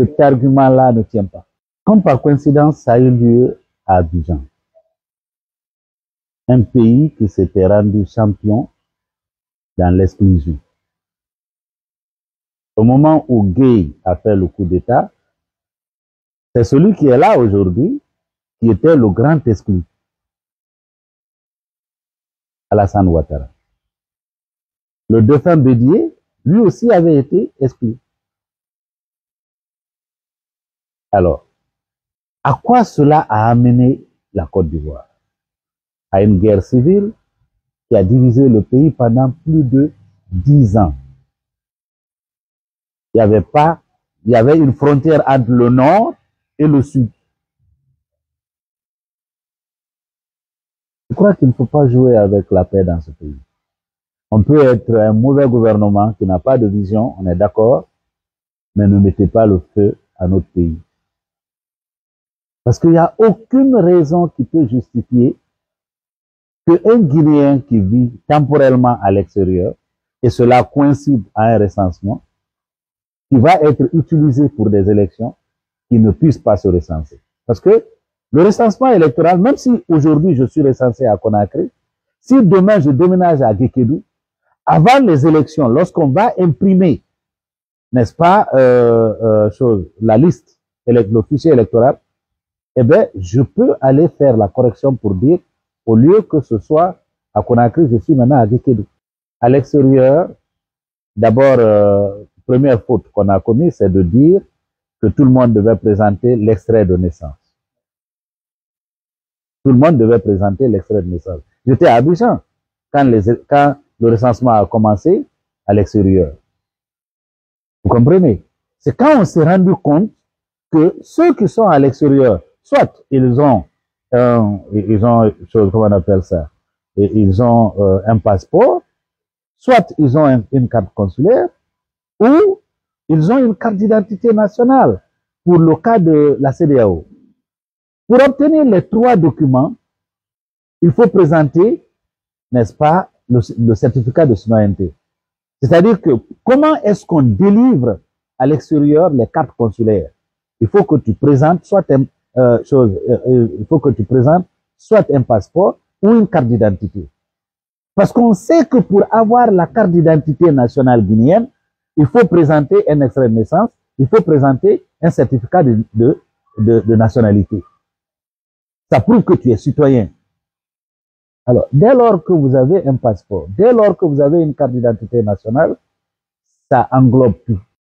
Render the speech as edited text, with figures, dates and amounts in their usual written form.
cet argument-là ne tient pas. Comme par coïncidence, ça a eu lieu à Abidjan. Un pays qui s'était rendu champion dans l'exclusion. Au moment où Gueye a fait le coup d'État, c'est celui qui est là aujourd'hui qui était le grand exclu. Alassane Ouattara. Le défunt Bédié, lui aussi avait été exclu. Alors, à quoi cela a amené la Côte d'Ivoire? À une guerre civile qui a divisé le pays pendant plus de 10 ans. Il y avait une frontière entre le nord et le sud. Je crois qu'il ne faut pas jouer avec la paix dans ce pays. On peut être un mauvais gouvernement qui n'a pas de vision, on est d'accord, mais ne mettez pas le feu à notre pays. Parce qu'il n'y a aucune raison qui peut justifier qu'un Guinéen qui vit temporairement à l'extérieur, et cela coïncide à un recensement, qui va être utilisé pour des élections, qui ne puisse pas se recenser. Parce que le recensement électoral, même si aujourd'hui je suis recensé à Conakry, si demain je déménage à Guékédou, avant les élections, lorsqu'on va imprimer, n'est-ce pas, la liste, le fichier électoral, eh bien, je peux aller faire la correction pour dire, au lieu que ce soit à Conakry, je suis maintenant à Guékédou. À l'extérieur, d'abord, première faute qu'on a commise, c'est de dire que tout le monde devait présenter l'extrait de naissance. Tout le monde devait présenter l'extrait de naissance. J'étais à Abidjan quand le recensement a commencé à l'extérieur. Vous comprenez? C'est quand on s'est rendu compte que ceux qui sont à l'extérieur, soit ils ont, comment on appelle ça, ils ont un passeport, soit ils ont une carte consulaire, ou ils ont une carte d'identité nationale pour le cas de la CEDEAO. Pour obtenir les 3 documents, il faut présenter, n'est-ce pas, le certificat de citoyenneté. C'est-à-dire que comment est-ce qu'on délivre à l'extérieur les cartes consulaires? Il faut que tu présentes soit un passeport ou une carte d'identité. Parce qu'on sait que pour avoir la carte d'identité nationale guinéenne, il faut présenter un extrait de naissance, il faut présenter un certificat de nationalité. Ça prouve que tu es citoyen. Alors, dès lors que vous avez un passeport, dès lors que vous avez une carte d'identité nationale, ça englobe tout.